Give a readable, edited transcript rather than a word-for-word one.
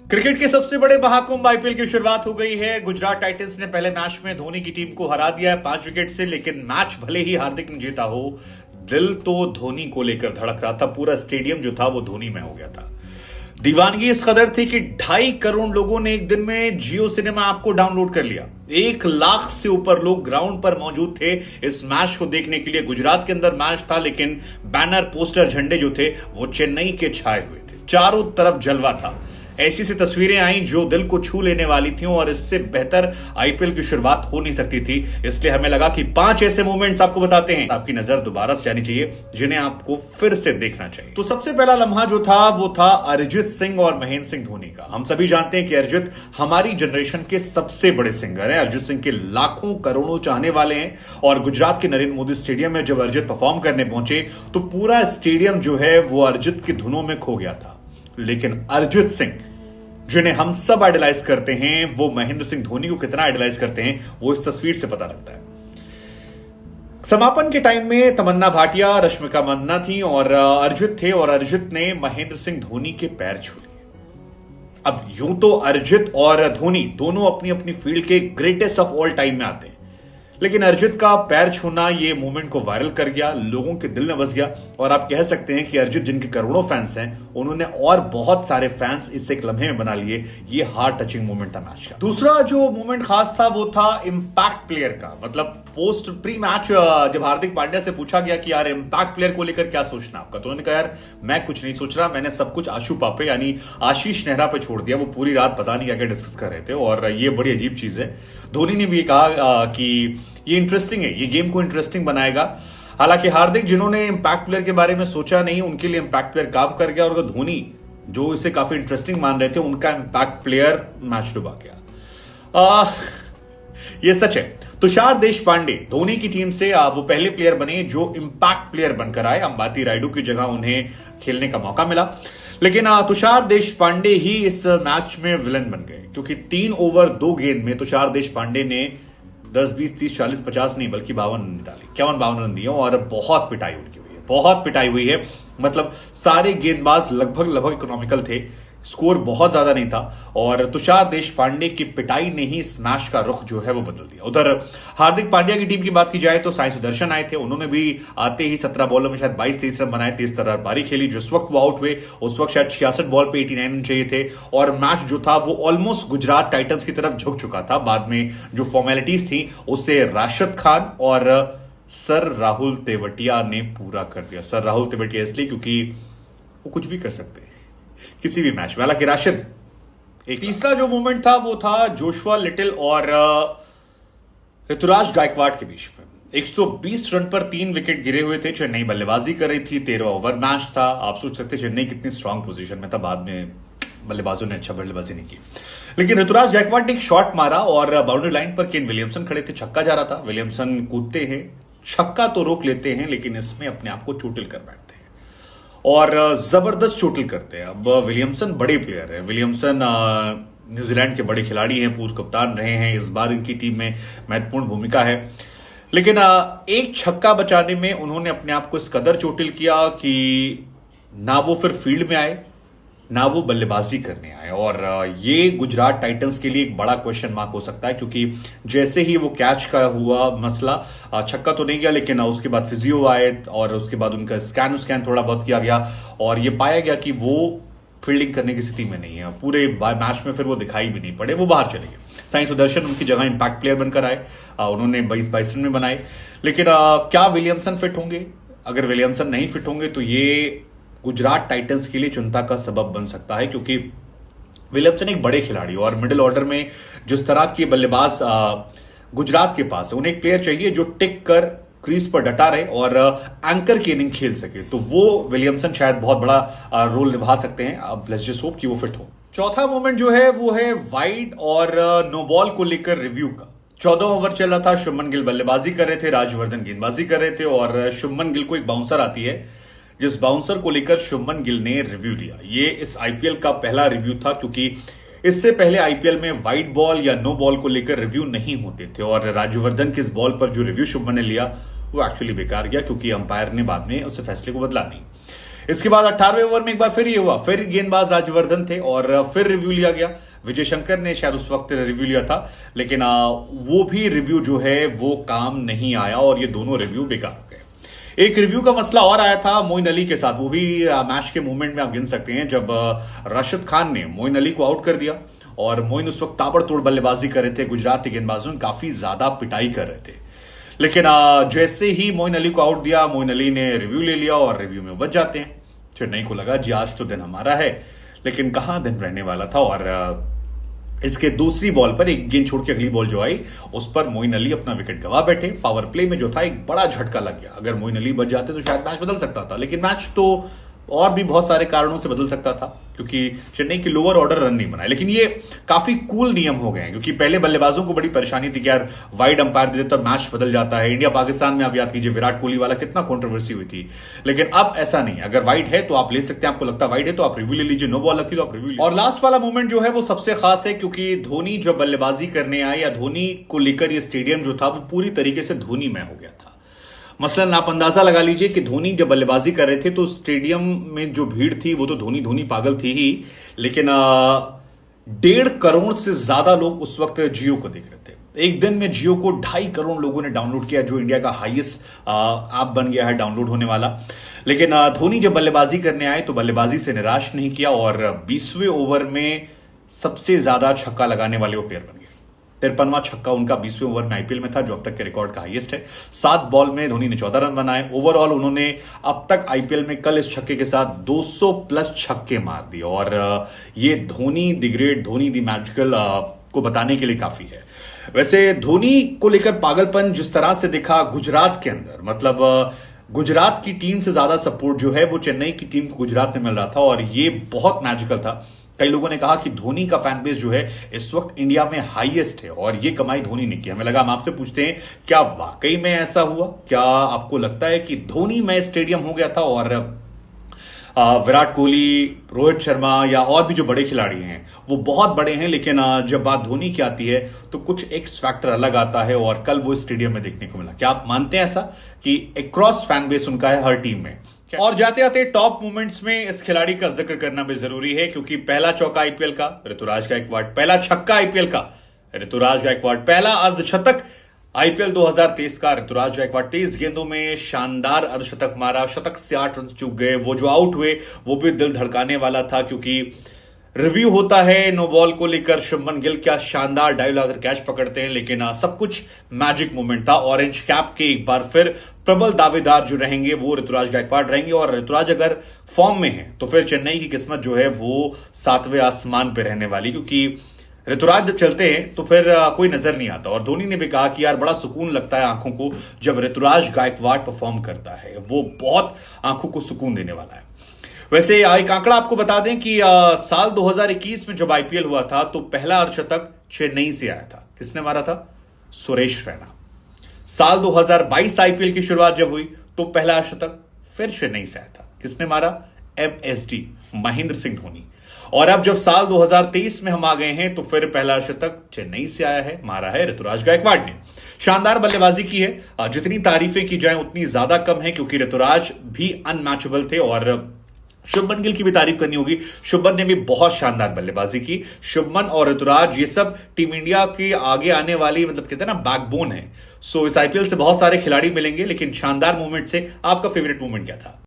Cricket के सबसे बड़े महाकुंभ आईपीएल की शुरुआत हो गई है। गुजरात टाइटंस ने पहले मैच में धोनी की टीम को हरा दिया है 5 विकेट से, लेकिन मैच भले ही हार्दिक ने जीता हो, दिल तो धोनी को लेकर धड़क रहा था। पूरा स्टेडियम जो था वो धोनी में हो गया था। दीवानगी इस कदर थी कि 2.5 करोड़ लोगों ने एक दिन में जियो सिनेमा ऐप को डाउनलोड कर लिया। 1 लाख से ऊपर लोग ग्राउंड पर मौजूद थे इस मैच को देखने के लिए। गुजरात के अंदर मैच था, लेकिन बैनर, पोस्टर, झंडे जो थे वो चेन्नई के छाए हुए थे। चारों तरफ जलवा था। ऐसी सी तस्वीरें आई जो दिल को छू लेने वाली थी, और इससे बेहतर आईपीएल की शुरुआत हो नहीं सकती थी। इसलिए हमें लगा कि 5 ऐसे मोमेंट्स आपको बताते हैं, आपकी नजर दोबारा से जानी चाहिए, जिन्हें आपको फिर से देखना चाहिए। तो सबसे पहला लम्हा जो था वो था अरिजीत सिंह और महेंद्र सिंह धोनी का। हम सभी जानते हैं कि अरिजीत हमारी जनरेशन के सबसे बड़े सिंगर हैं। अरिजीत सिंह के लाखों करोड़ों चाहने वाले हैं, और गुजरात के नरेंद्र मोदी स्टेडियम में जब अरिजीत परफॉर्म करने पहुंचे तो पूरा स्टेडियम जो है वो अरिजीत की धुनों में खो गया था। लेकिन अरिजीत सिंह, जिन्हें हम सब आइडलाइज करते हैं, वो महेंद्र सिंह धोनी को कितना आइडलाइज करते हैं वो इस तस्वीर से पता लगता है। समापन के टाइम में तमन्ना भाटिया, रश्मिका मंदाना थी और अरिजीत थे, और अरिजीत ने महेंद्र सिंह धोनी के पैर छू लिए। अब यूं तो अरिजीत और धोनी दोनों अपनी अपनी फील्ड के ग्रेटेस्ट ऑफ ऑल टाइम में आते हैं, लेकिन अरिजीत का पैर छूना ये मूवमेंट को वायरल कर गया, लोगों के दिल में बस गया। और आप कह सकते हैं कि अरिजीत, जिनके करोड़ों फैंस हैं, उन्होंने और बहुत सारे फैंस इस एक लम्हे में बना लिए। ये हार्ट टचिंग मूवमेंट था मैच का। दूसरा जो मूवमेंट खास था वो था इंपैक्ट प्लेयर का। मतलब पोस्ट प्री मैच जब हार्दिक पांड्या से पूछा गया कि यार इंपैक्ट प्लेयर को लेकर क्या सोचना आपका, तो उन्होंने कहा यार मैं कुछ नहीं सोच रहा, मैंने सब कुछ आशु पापे यानी आशीष नेहरा पे छोड़ दिया। वो पूरी रात पता नहीं क्या क्या डिस्कस कर रहे थे, और ये बड़ी अजीब चीज है। धोनी ने भी कहा कि ये इंटरेस्टिंग है, ये गेम को इंटरेस्टिंग बनाएगा। हालांकि हार्दिक, जिन्होंने इंपैक्ट प्लेयर के बारे में सोचा नहीं, उनके लिए इंपैक्ट प्लेयर काम कर गया, और धोनी जो इसे काफी इंटरेस्टिंग मान रहे थे, उनका इंपैक्ट प्लेयर मैच डुबा गया। ये सच है। तुषार देशपांडे धोनी की टीम से वो पहले प्लेयर बने जो इंपैक्ट प्लेयर बनकर आए। अंबाती रायडू की जगह उन्हें खेलने का मौका मिला, लेकिन तुषार देशपांडे ही इस मैच में विलन बन गए, क्योंकि 3 ओवर 2 गेंद में तुषार देशपांडे ने 10, 20, 30, 40, 50 नहीं बल्कि 52 रन डाले, 51-52 रन दिए, और बहुत पिटाई उनकी हुई है, बहुत पिटाई हुई है। मतलब सारे गेंदबाज लगभग इकोनॉमिकल थे, स्कोर बहुत ज्यादा नहीं था, और तुषार देशपांडे की पिटाई ने ही इस मैच का रुख जो है वो बदल दिया। उधर हार्दिक पांड्या की टीम की बात की जाए तो साई सुदर्शन आए थे। उन्होंने भी आते ही 17 बॉलों में शायद 22-23 रन बनाए, तेज तर्रार पारी खेली। जिस वक्त वो आउट हुए उस वक्त शायद 66 बॉल पे 89 रन चाहिए थे, और मैच जो था वो ऑलमोस्ट गुजरात टाइटंस की तरफ झुक चुका था। बाद में जो फॉर्मेलिटीज थी उसे राशिद खान और सर राहुल तेवटिया ने पूरा कर दिया। सर राहुल तेवटिया इसलिए क्योंकि वो कुछ भी कर सकते हैं किसी भी मैच में। हालांकि राशिद एक। तीसरा जो मूवमेंट था वो था जोशुआ लिटिल और ऋतुराज गायकवाड़ के बीच में। 120 रन पर 3 विकेट गिरे हुए थे। चेन्नई बल्लेबाजी कर रही थी, 13 ओवर मैच था। आप सोच सकते चेन्नई कितनी स्ट्रांग पोजीशन में था। बाद में बल्लेबाजों ने अच्छा बल्लेबाजी नहीं की, लेकिन ऋतुराज गायकवाड़ ने एक शॉट मारा और बाउंड्री लाइन पर केन विलियमसन खड़े थे, छक्का जा रहा था। विलियमसन कूदते हैं, छक्का तो रोक लेते हैं, लेकिन इसमें अपने आप को चोटिल कर बैठते हैं और जबरदस्त चोटिल करते हैं। अब विलियमसन बड़े प्लेयर है। विलियमसन न्यूजीलैंड के बड़े खिलाड़ी हैं, पूर्व कप्तान रहे हैं, इस बार इनकी टीम में महत्वपूर्ण भूमिका है। लेकिन एक छक्का बचाने में उन्होंने अपने आप को इस कदर चोटिल किया कि ना वो फिर फील्ड में आए, ना वो बल्लेबाजी करने आए। और ये गुजरात टाइटंस के लिए एक बड़ा क्वेश्चन मार्क हो सकता है, क्योंकि जैसे ही वो कैच का हुआ मसला, छक्का तो नहीं गया, लेकिन उसके बाद फिजियो आए और उसके बाद उनका स्कैन थोड़ा बहुत किया गया, और ये पाया गया कि वो फील्डिंग करने की स्थिति में नहीं है। पूरे मैच में फिर वो दिखाई भी नहीं पड़े, वो बाहर चले गए। साई सुदर्शन उनकी जगह इंपैक्ट प्लेयर बनकर आए, उन्होंने 22 रन में बनाए। लेकिन क्या विलियमसन फिट होंगे? अगर विलियमसन नहीं फिट होंगे तो ये गुजरात टाइटंस के लिए चिंता का सबब बन सकता है, क्योंकि विलियमसन एक बड़े खिलाड़ी, और मिडिल ऑर्डर में जिस तरह के बल्लेबाज गुजरात के पास है, उन्हें एक प्लेयर चाहिए जो टिक कर क्रीज पर डटा रहे और एंकर की इनिंग खेल सके। तो वो विलियमसन शायद बहुत बड़ा रोल निभा सकते हैं। अब लेट्स जस्ट होप कि वो फिट हो। चौथा मोमेंट जो है वो है वाइड और नो बॉल को लेकर रिव्यू का। 14 ओवर चल रहा था, शुभमन गिल बल्लेबाजी कर रहे थे, राजवर्धन गेंदबाजी कर रहे थे, और शुभमन गिल को एक बाउंसर आती है, जिस बाउंसर को लेकर शुभमन गिल ने रिव्यू लिया। ये इस आईपीएल का पहला रिव्यू था, क्योंकि इससे पहले आईपीएल में वाइड बॉल या नो बॉल को लेकर रिव्यू नहीं होते थे, और राजवर्धन की इस बॉल पर जो रिव्यू शुभमन ने लिया वो एक्चुअली बेकार गया, क्योंकि अंपायर ने बाद में उस फैसले को बदला नहीं। इसके बाद 18वें ओवर में एक बार फिर ये हुआ, फिर गेंदबाज राज्यवर्धन थे और फिर रिव्यू लिया गया। विजय शंकर ने शायद उस वक्त रिव्यू लिया था, लेकिन वो भी रिव्यू जो है वो काम नहीं आया और ये दोनों रिव्यू बेकार हो गए। एक रिव्यू का मसला और आया था मोइन अली के साथ, वो भी मैच के मूवमेंट में आप गिन सकते हैं, जब राशिद खान ने मोइन अली को आउट कर दिया और मोइन उस वक्त ताबड़तोड़ बल्लेबाजी कर रहे थे। गुजरात के गेंदबाजों ने काफी ज्यादा पिटाई कर रहे थे, लेकिन जैसे ही मोइन अली को आउट दिया, मोइन अली ने रिव्यू ले लिया और रिव्यू में बच जाते हैं। चेन्नई को लगा जी आज तो दिन हमारा है, लेकिन कहां दिन रहने वाला था। और इसके दूसरी बॉल पर एक गेंद छोड़ के अगली बॉल जो आई उस पर मोइन अली अपना विकेट गवा बैठे। पावर प्ले में जो था एक बड़ा झटका लग गया, अगर मोइन अली बच जाते तो शायद मैच बदल सकता था, लेकिन मैच तो और भी बहुत सारे कारणों से बदल सकता था क्योंकि चेन्नई की लोअर ऑर्डर रन नहीं बनाए। लेकिन ये काफी कूल नियम हो गए हैं, क्योंकि पहले बल्लेबाजों को बड़ी परेशानी थी कि यार वाइड अंपायर दे तो मैच बदल जाता है। इंडिया पाकिस्तान में आप याद कीजिए विराट कोहली वाला कितना कंट्रोवर्सी हुई थी, लेकिन अब ऐसा नहीं है। अगर वाइड है तो आप ले सकते हैं, आपको लगता है वाइड है तो आप रिव्यू ले लीजिए, नो बॉल लगती तो आप रिव्यू। और लास्ट वाला मोमेंट जो है वो सबसे खास है, क्योंकि धोनी जब बल्लेबाजी करने आए या धोनी को लेकर ये स्टेडियम जो था वो पूरी तरीके से धोनीमय हो गया था। मसलन आप अंदाजा लगा लीजिए कि धोनी जब बल्लेबाजी कर रहे थे तो स्टेडियम में जो भीड़ थी वो तो धोनी धोनी पागल थी ही, लेकिन 1.5 करोड़ से ज्यादा लोग उस वक्त जियो को देख रहे थे। एक दिन में जियो को 2.5 करोड़ लोगों ने डाउनलोड किया, जो इंडिया का हाईएस्ट ऐप बन गया है डाउनलोड होने वाला। लेकिन धोनी जब बल्लेबाजी करने आए तो बल्लेबाजी से निराश नहीं किया और 20वें ओवर में सबसे ज्यादा छक्का लगाने वाले वो प्लेयर बन गए। 53वां छक्का उनका 20वें ओवर में आईपीएल में था, जो अब तक के रिकॉर्ड का हाईएस्ट है। 7 बॉल में धोनी ने 14 रन बनाए। ओवरऑल उन्होंने अब तक आईपीएल में कल इस छक्के के साथ 200 प्लस छक्के मार दिए और ये Dhoni the great, Dhoni the magical को बताने के लिए काफी है। वैसे धोनी को लेकर पागलपन जिस तरह से दिखा गुजरात के अंदर, मतलब गुजरात की टीम से ज्यादा सपोर्ट जो है वो चेन्नई की टीम को गुजरात में मिल रहा था और ये बहुत मैजिकल था। कई लोगों ने कहा कि धोनी का फैन बेस जो है इस वक्त इंडिया में हाईएस्ट है और ये कमाई धोनी ने की। हमें लगा हम आपसे पूछते हैं क्या वाकई में ऐसा हुआ? क्या आपको लगता है कि धोनी में स्टेडियम हो गया था और विराट कोहली, रोहित शर्मा या और भी जो बड़े खिलाड़ी हैं वो बहुत बड़े हैं, लेकिन जब बात धोनी की आती है तो कुछ एक्स फैक्टर अलग आता है और कल वो स्टेडियम में देखने को मिला। क्या आप मानते हैं ऐसा कि अक्रॉस फैन बेस उनका है हर टीम में? और जाते आते टॉप मोमेंट्स में इस खिलाड़ी का जिक्र करना भी जरूरी है, क्योंकि पहला चौका आईपीएल का ऋतुराज गायकवाड़, पहला छक्का आईपीएल का ऋतुराज गायकवाड़, पहला अर्धशतक आईपीएल 2023 का ऋतुराज गायकवाड़। 23 गेंदों में शानदार अर्धशतक मारा, शतक से 8 रन चूक गए। वो जो आउट हुए वो भी दिल धड़काने वाला था, क्योंकि रिव्यू होता है नो बॉल को लेकर, शुभमन गिल क्या शानदार डाइव लगाकर कैच पकड़ते हैं, लेकिन सब कुछ मैजिक मोमेंट था। ऑरेंज कैप के एक बार फिर प्रबल दावेदार जो रहेंगे वो ऋतुराज गायकवाड़ रहेंगे और ऋतुराज अगर फॉर्म में है तो फिर चेन्नई की किस्मत जो है वो 7वें आसमान पे रहने वाली, क्योंकि ऋतुराज जब चलते हैं तो फिर कोई नजर नहीं आता। और धोनी ने भी कहा कि यार बड़ा सुकून लगता है आंखों को जब ऋतुराज गायकवाड़ परफॉर्म करता है, वो बहुत आंखों को सुकून देने वाला है। वैसे एक आंकड़ा आपको बता दें कि साल 2021 में जब आईपीएल हुआ था तो पहला अर्धशतक चेन्नई से आया था। किसने मारा था? सुरेश रैना। साल 2022 आईपीएल की शुरुआत जब हुई तो पहला अर्धशतक फिर चेन्नई से आया था। किसने मारा? एमएसडी, महेंद्र सिंह धोनी। और अब जब साल 2023 में हम आ गए हैं तो फिर पहला अर्धशतक चेन्नई से आया है, मारा है ऋतुराज गायकवाड़ ने। शानदार बल्लेबाजी की है, जितनी तारीफें की जाए उतनी ज्यादा कम है, क्योंकि ऋतुराज भी अनमैचेबल थे और शुभमन गिल की भी तारीफ करनी होगी। शुभमन ने भी बहुत शानदार बल्लेबाजी की। शुभमन और ऋतुराज ये सब टीम इंडिया के आगे आने वाली, मतलब कहते हैं ना, बैकबोन है। सो इस आईपीएल से बहुत सारे खिलाड़ी मिलेंगे, लेकिन शानदार मूवमेंट से आपका फेवरेट मूवमेंट क्या था?